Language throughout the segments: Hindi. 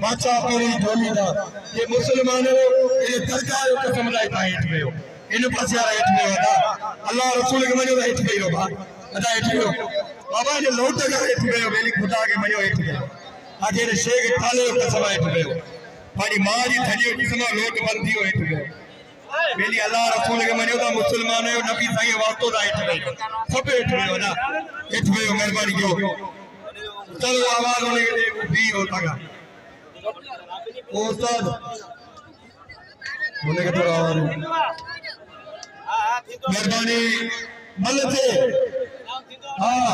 बादशाह पेरी ढोली था ये मुसलमानों ये दरगाह के समुदाय का हेठ में हो इन पासे आ हेठ में होता अल्लाह रसूल के मनो हेठ में हो बता हेठ में हो बाबा ने लौट का हेठ में हो बेली खुदा के मनो हेठ में आगे ने शेख थाले का सभा हेठ में हो मारी मां जी थड़ी की समा लोट बंदी हो हेठ में बेली अल्लाह रसूल के मनो दा मुसलमान हो नबी साईं वास्तो दा हेठ में सब हेठ में हो ना हेठ में मेहरबानी कयो चलो आवाज होने के लिए भी होता का उस्ताद होने के थोड़ा आवाज मेहरबानी मलथे हाँ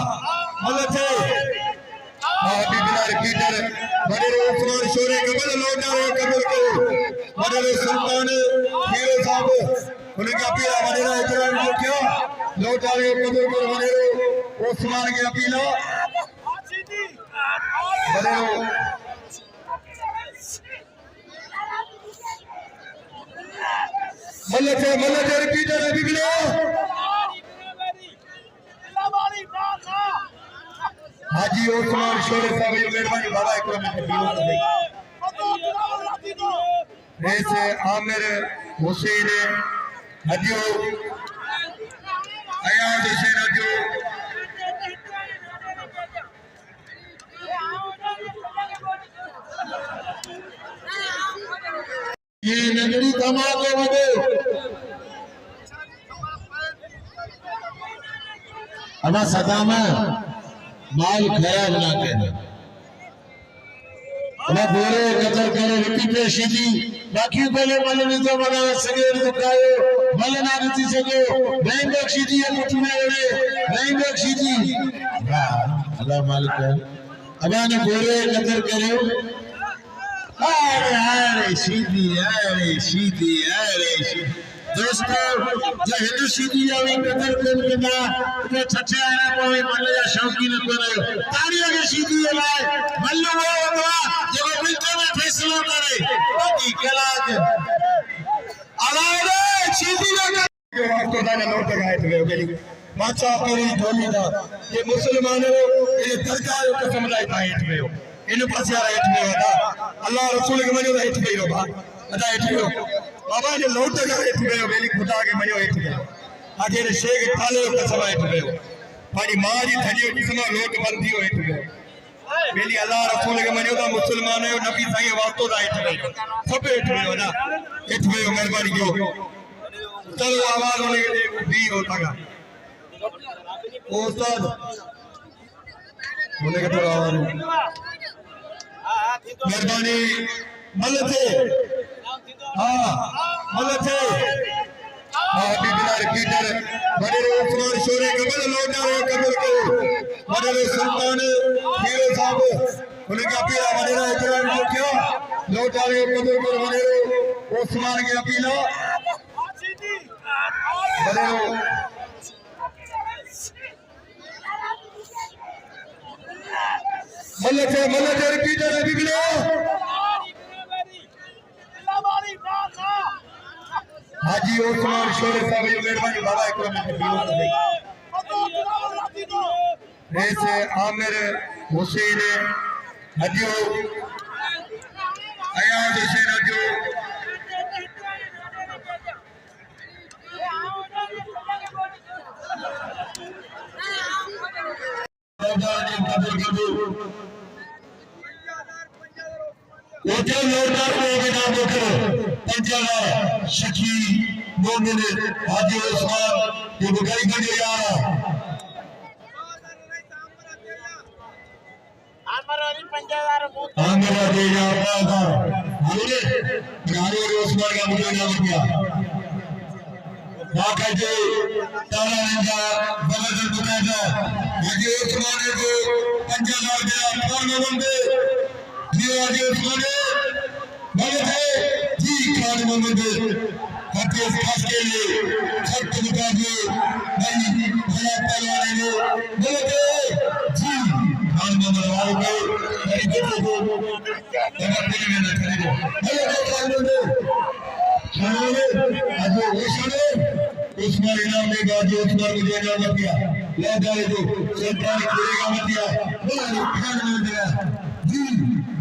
मलथे हाँ बिबिला रिपीटर बड़े उस्मान शोरे कबल लौटा रहे कबल को बड़े सुल्तान हीरो साहब उनके अपीला बड़े इकराम को क्यों लौटा रहे कबल को बड़े उस्मान के अपीला बड़े मल्ले रिपीटर है बिगड़ो हाजी उस्मान शोरे साहब ये मेहरबानी बाबा इकराम के बीच ऐसे आमिर हुसैन हदियो अयाज हुसैन हदियो ये नगरी कमाते वगे अना सदामा माल खराब ना करे अना बोरे कदर करे रिपीट शीदी बाकी पहले मल नहीं तो मना सगे दुकायो मल ना रती सगे नहीं बख्शीदी है मुठने ओरे नहीं बख्शीदी अल्लाह मालिक अबा ने बोरे कदर करे अरे सीधी दोस्तों जो हिंदू सीधी जावी कदर कर ना तो छछे आना पावे मन या शौकीन करे ताड़ियों के सीधी लाए मल्लो वो होगा जो बिल्कुल में फैसला करे बाकी कलाक अलाए सीधी लगा के वास्ते दाने नोट लगाए थे बेली बादशाह पेरी ढोली था ये मुसलमानों ये दरगाह के समुदाय का हेठ में हो इन पासे आ हेठ में होता अल्लाह रसूल के मनो हेठ में हो बता हेठ में हो बाबा ने लौट का हेठ में हो बेली खुदा के मनो हेठ में आगे ने शेख थाले का सभा हेठ में हो मारी मां जी थड़ी की समा लोट बंदी हो हेठ में बेली अल्लाह रसूल के मनो दा मुसलमान हो नबी साईं वास्तो दा हेठ में सब हेठ में हो ना हेठ में मेहरबानी कयो चलो आवाज होने के लिए भी होता का उस्ताद होने के थोड़ा आवाज मेहरबानी मलथे हाँ मलथे हाँ बिबिला रिपीटर बड़े उस्मान शोरे कबल लौटा रहे कबल को बड़े सुल्तान हीरो साहब उनके अपीला बड़े इकराम को क्यों लौटा रहे कबल को बड़े उस्मान के अपीला बड़े मल्ले रिपीटर है बिगड़ो हाजी उस्मान शोरे साहब ये मेहरबानी बाबा इकराम के बीच ऐसे आमिर हुसैन हदियो अयाज हुसैन हदियो ओटे लोरदार को के नाम देखो पंजाला शकी मोमिन हाजी उस्मान ये बुखारी का जो यार आमरा दे यार का बोले नारी उस्मान का मुझे नाम किया वाकई जो ताला निंदा बगल बुकाजा हाजी उस्मान को पंजाला दिया कौन बंदे ये हाजी उस्मान बोले थे जी खान मोहम्मद हकीस खास के लिए खर्च मुकाबले भाई भला पहलवान ने बोले थे जी खान मोहम्मद वाले को मेरी बेटे को तमाम दिल में न खरीदो बोले थे खान मोहम्मद खाने आज वो सुने उस्मान इनाम ने गाजी उस्मान को जो इनाम किया ले जाए जो शैतान करेगा मत दिया बोला खान में दिया जी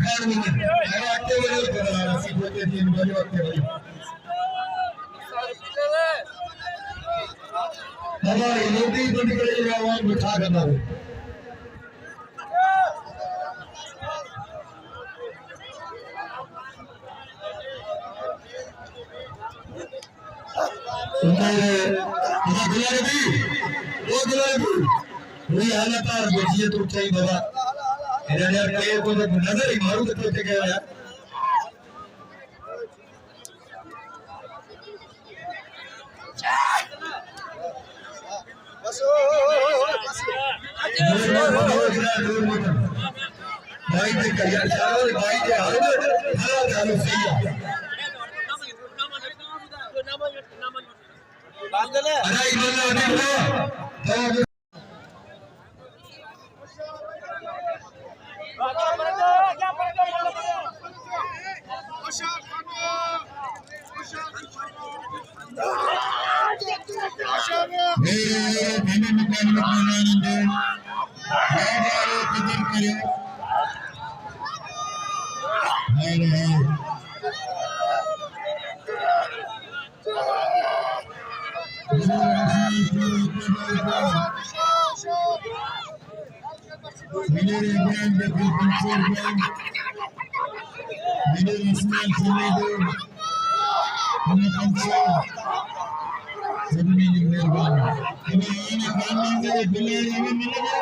खान में अरे आते वाले बना रहा सी बोलते दिन वाले आते वाले हमारे लोधी बंद करेगा आवाज बिठा करना हालत बचिए तो चाहिए बाबा यार के को नजर ही मारू तो क्या यार भाई दे करिया चावल भाई दे हालत हालत सही है अरे इन्होंने देखो मेरे धीमे मकान में बनाने दो हमारे कदर करो मेरे इब्राहिम देखो पंचर मेरे इस्माइल सुने दो हमें पंचर सभी मेहरबान हमें आने खाने से बिलाल हमें मिलेगा